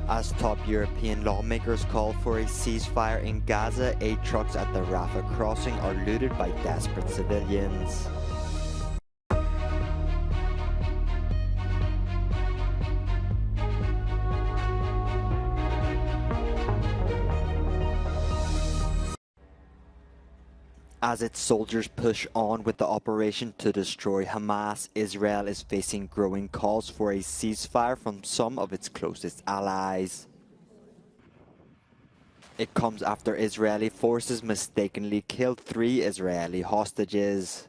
As top European lawmakers call for a ceasefire in Gaza, aid trucks at the Rafah crossing are looted by desperate civilians. As its soldiers push on with the operation to destroy Hamas, Israel is facing growing calls for a ceasefire from some of its closest allies. It comes after Israeli forces mistakenly killed 3 Israeli hostages.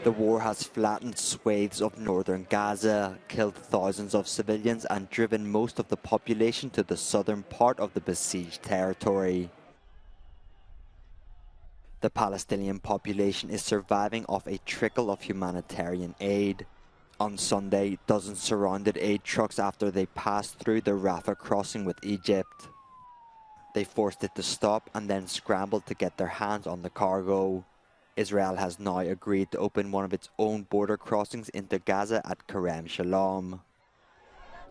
The war has flattened swathes of northern Gaza, killed thousands of civilians and driven most of the population to the southern part of the besieged territory. The Palestinian population is surviving off a trickle of humanitarian aid. On Sunday, dozens surrounded aid trucks after they passed through the Rafah crossing with Egypt. They forced it to stop and then scrambled to get their hands on the cargo. Israel has now agreed to open one of its own border crossings into Gaza at Kerem Shalom.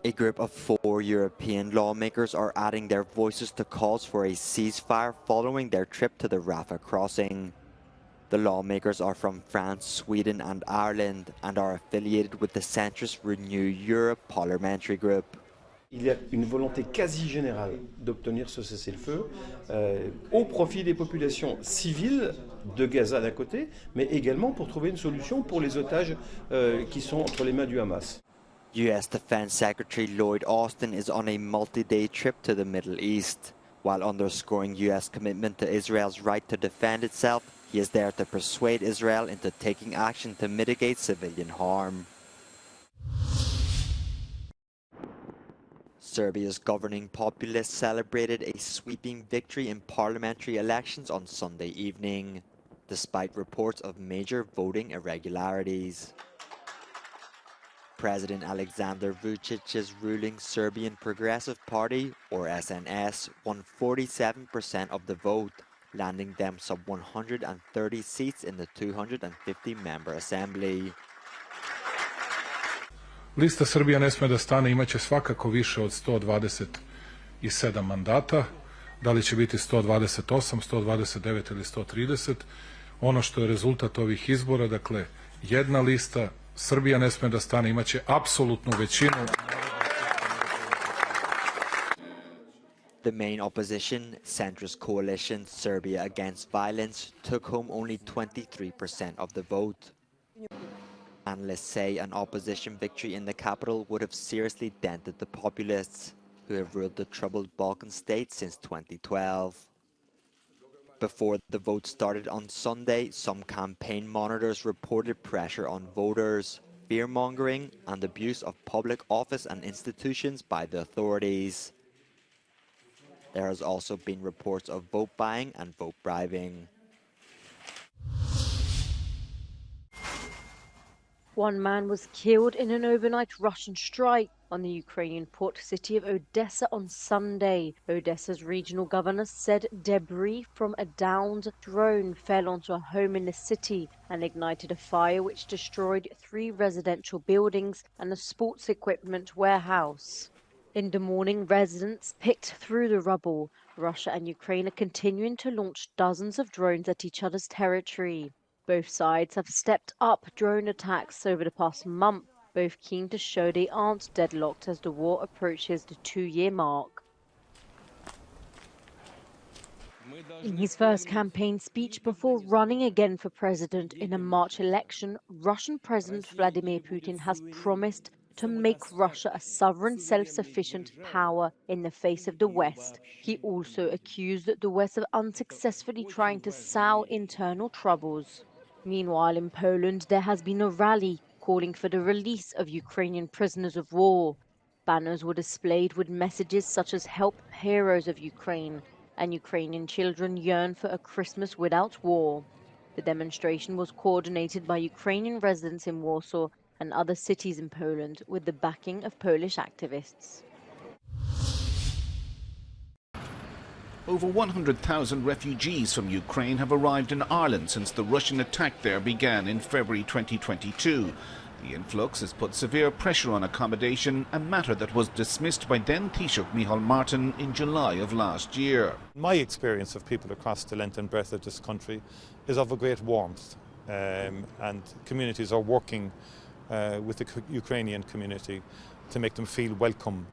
A group of 4 European lawmakers are adding their voices to calls for a ceasefire following their trip to the Rafah crossing. The lawmakers are from France, Sweden and Ireland and are affiliated with the centrist Renew Europe parliamentary group. Il y a une volonté quasi générale d'obtenir ce cessez-le-feu au profit des populations civiles de Gaza d'un côté, mais également pour trouver une solution pour les otages qui sont entre les mains du Hamas. US Defense Secretary Lloyd Austin is on a multi-day trip to the Middle East. While underscoring US commitment to Israel's right to defend itself, he is there to persuade Israel into taking action to mitigate civilian harm. Serbia's governing populists celebrated a sweeping victory in parliamentary elections on Sunday evening, despite reports of major voting irregularities. President Alexander Vucic's ruling Serbian Progressive Party, or SNS, won 47% of the vote, landing them sub 130 seats in the 250-member assembly. Lista Srbija ne sme da stane, imaće svakako više od 127 mandata. Da li će biti 128, 129 ili 130? Ono što je rezultat ovih izbora, dakle, jedna lista, Srbija ne sme da stane, imaće apsolutnu većinu. The main opposition, centrist coalition Serbia Against Violence, took home only 23% of the vote. Analysts say an opposition victory in the capital would have seriously dented the populists, who have ruled the troubled Balkan states since 2012. Before the vote started on Sunday, some campaign monitors reported pressure on voters, fear-mongering and abuse of public office and institutions by the authorities. There has also been reports of vote buying and vote bribing. One man was killed in an overnight Russian strike on the Ukrainian port city of Odessa on Sunday. Odessa's regional governor said debris from a downed drone fell onto a home in the city and ignited a fire which destroyed 3 residential buildings and a sports equipment warehouse. In the morning, residents picked through the rubble. Russia and Ukraine are continuing to launch dozens of drones at each other's territory. Both sides have stepped up drone attacks over the past month, both keen to show they aren't deadlocked as the war approaches the 2-year mark. In his first campaign speech before running again for president in a March election, Russian President Vladimir Putin has promised to make Russia a sovereign, self-sufficient power in the face of the West. He also accused the West of unsuccessfully trying to sow internal troubles. Meanwhile, in Poland, there has been a rally calling for the release of Ukrainian prisoners of war. Banners were displayed with messages such as "Help Heroes of Ukraine," and Ukrainian children yearn for a Christmas without war. The demonstration was coordinated by Ukrainian residents in Warsaw and other cities in Poland with the backing of Polish activists. Over 100,000 refugees from Ukraine have arrived in Ireland since the Russian attack there began in February 2022. The influx has put severe pressure on accommodation, a matter that was dismissed by then Taoiseach Micheál Martin in July of last year. My experience of people across the length and breadth of this country is of a great warmth, and communities are working with the Ukrainian community to make them feel welcome.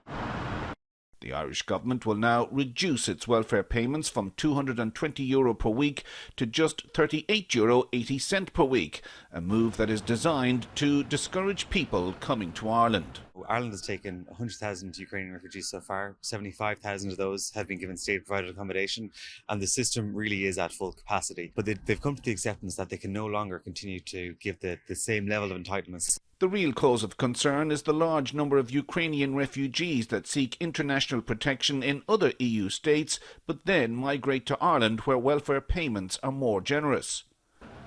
The Irish government will now reduce its welfare payments from €220 per week to just €38.80 per week, a move that is designed to discourage people coming to Ireland. Ireland has taken 100,000 Ukrainian refugees so far. 75,000 of those have been given state-provided accommodation, and the system really is at full capacity. But they've come to the acceptance that they can no longer continue to give the same level of entitlements. The real cause of concern is the large number of Ukrainian refugees that seek international protection in other EU states, but then migrate to Ireland where welfare payments are more generous.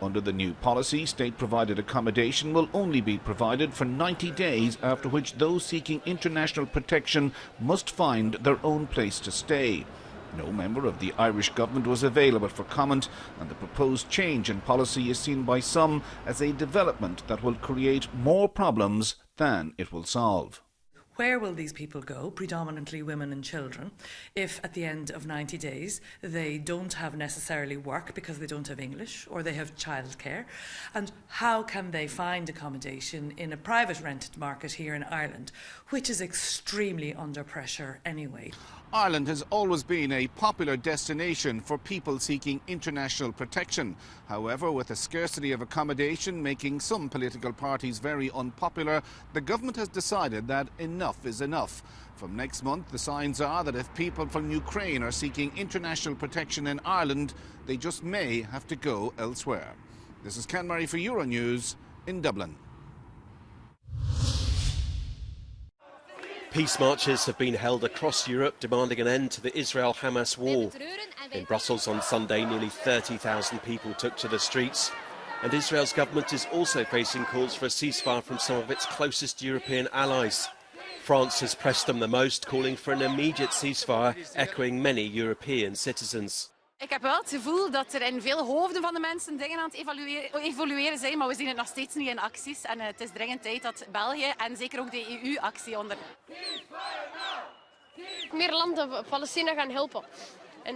Under the new policy, state-provided accommodation will only be provided for 90 days, after which those seeking international protection must find their own place to stay. No member of the Irish government was available for comment, and the proposed change in policy is seen by some as a development that will create more problems than it will solve. Where will these people go, predominantly women and children, if at the end of 90 days they don't have necessarily work because they don't have English or they have childcare? And how can they find accommodation in a private rented market here in Ireland, which is extremely under pressure anyway? Ireland has always been a popular destination for people seeking international protection. However, with a scarcity of accommodation making some political parties very unpopular, the government has decided that enough is enough. From next month, the signs are that if people from Ukraine are seeking international protection in Ireland, they just may have to go elsewhere. This is Ken Murray for Euronews in Dublin. Peace marches have been held across Europe demanding an end to the Israel-Hamas war. In Brussels on Sunday, nearly 30,000 people took to the streets. And Israel's government is also facing calls for a ceasefire from some of its closest European allies. France has pressed them the most, calling for an immediate ceasefire, echoing many European citizens. Ik heb wel het gevoel dat in veel hoofden van de mensen dingen aan het evolueren zijn, maar we zien het nog steeds niet in acties. En het is dringend tijd dat België en zeker ook de EU actie onder. Meer landen Palestina gaan helpen. En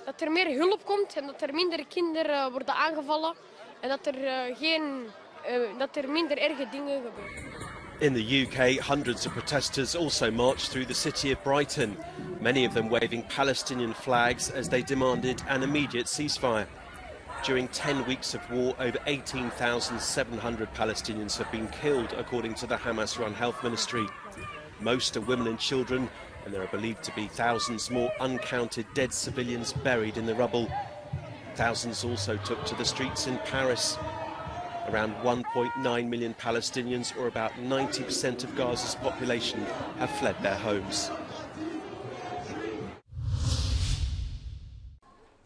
dat er meer hulp komt en dat er minder kinderen worden aangevallen. En dat er minder erge dingen gebeuren. In the UK, hundreds of protesters also marched through the city of Brighton, many of them waving Palestinian flags as they demanded an immediate ceasefire. During 10 weeks of war, over 18,700 Palestinians have been killed, according to the Hamas-run health ministry. Most are women and children, and there are believed to be thousands more uncounted dead civilians buried in the rubble. Thousands also took to the streets in Paris. Around 1.9 million Palestinians, or about 90% of Gaza's population, have fled their homes.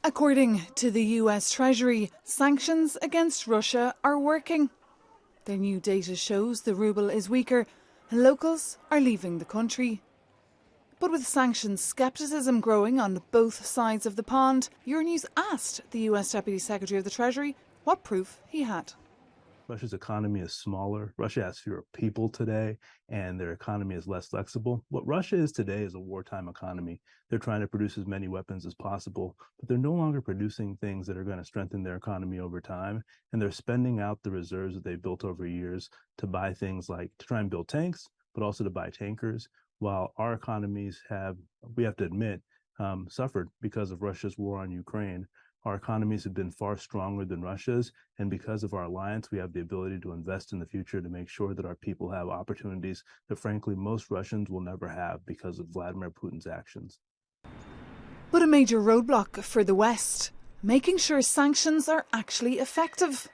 According to the US Treasury, sanctions against Russia are working. Their new data shows the ruble is weaker and locals are leaving the country. But with sanctions scepticism growing on both sides of the pond, Euronews asked the US Deputy Secretary of the Treasury what proof he had. Russia's economy is smaller. Russia has fewer people today, and their economy is less flexible. What Russia is today is a wartime economy. They're trying to produce as many weapons as possible, but they're no longer producing things that are going to strengthen their economy over time, and they're spending out the reserves that they've built over years to buy things like, to try and build tanks, but also to buy tankers, while our economies have, we have to admit, suffered because of Russia's war on Ukraine. Our economies have been far stronger than Russia's, and because of our alliance, we have the ability to invest in the future to make sure that our people have opportunities that, frankly, most Russians will never have because of Vladimir Putin's actions. But a major roadblock for the West, making sure sanctions are actually effective.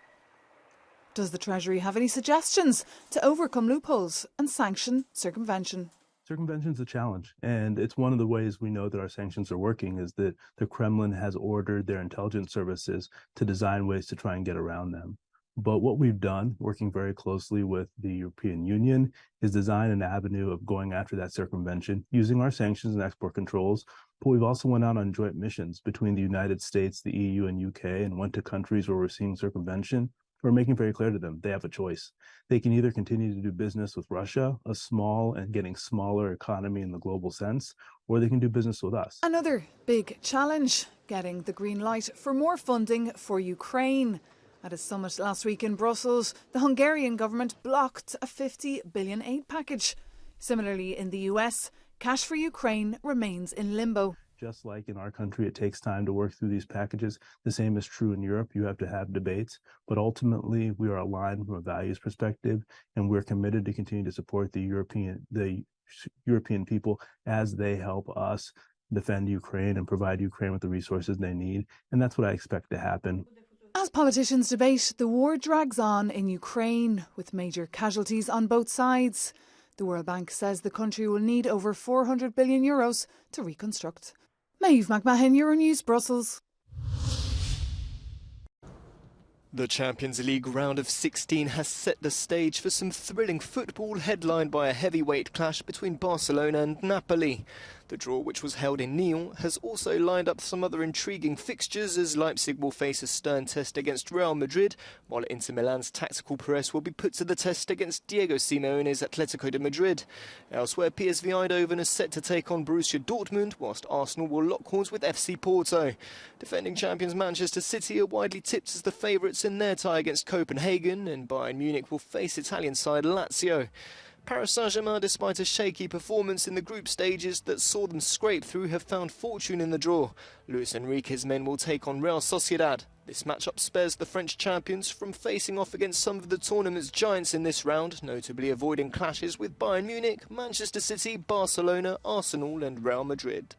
Does the Treasury have any suggestions to overcome loopholes and sanction circumvention? Circumvention is a challenge, and it's one of the ways we know that our sanctions are working is that the Kremlin has ordered their intelligence services to design ways to try and get around them. But what we've done, working very closely with the European Union, is design an avenue of going after that circumvention using our sanctions and export controls. But we've also went out on joint missions between the United States, the EU, and UK, and went to countries where we're seeing circumvention We're making very clear to them they have a choice. They can either continue to do business with Russia, a small and getting smaller economy in the global sense, or they can do business with us. Another big challenge, getting the green light for more funding for Ukraine. At a summit last week in Brussels, the Hungarian government blocked a $50 billion aid package. Similarly, in the US, cash for Ukraine remains in limbo. Just like in our country, it takes time to work through these packages. The same is true in Europe. You have to have debates, but ultimately we are aligned from a values perspective, and we're committed to continue to support the European people as they help us defend Ukraine and provide Ukraine with the resources they need. And that's what I expect to happen. As politicians debate, the war drags on in Ukraine, with major casualties on both sides. The World Bank says the country will need over €400 billion to reconstruct. Maeve McMahon, Euronews, Brussels. The Champions League round of 16 has set the stage for some thrilling football headlined by a heavyweight clash between Barcelona and Napoli. The draw, which was held in Lyon, has also lined up some other intriguing fixtures as Leipzig will face a stern test against Real Madrid, while Inter Milan's tactical press will be put to the test against Diego Simeone's Atletico de Madrid. Elsewhere, PSV Eindhoven is set to take on Borussia Dortmund, whilst Arsenal will lock horns with FC Porto. Defending champions Manchester City are widely tipped as the favourites in their tie against Copenhagen, and Bayern Munich will face Italian side Lazio. Paris Saint-Germain, despite a shaky performance in the group stages that saw them scrape through, have found fortune in the draw. Luis Enrique's men will take on Real Sociedad. This matchup spares the French champions from facing off against some of the tournament's giants in this round, notably avoiding clashes with Bayern Munich, Manchester City, Barcelona, Arsenal and Real Madrid.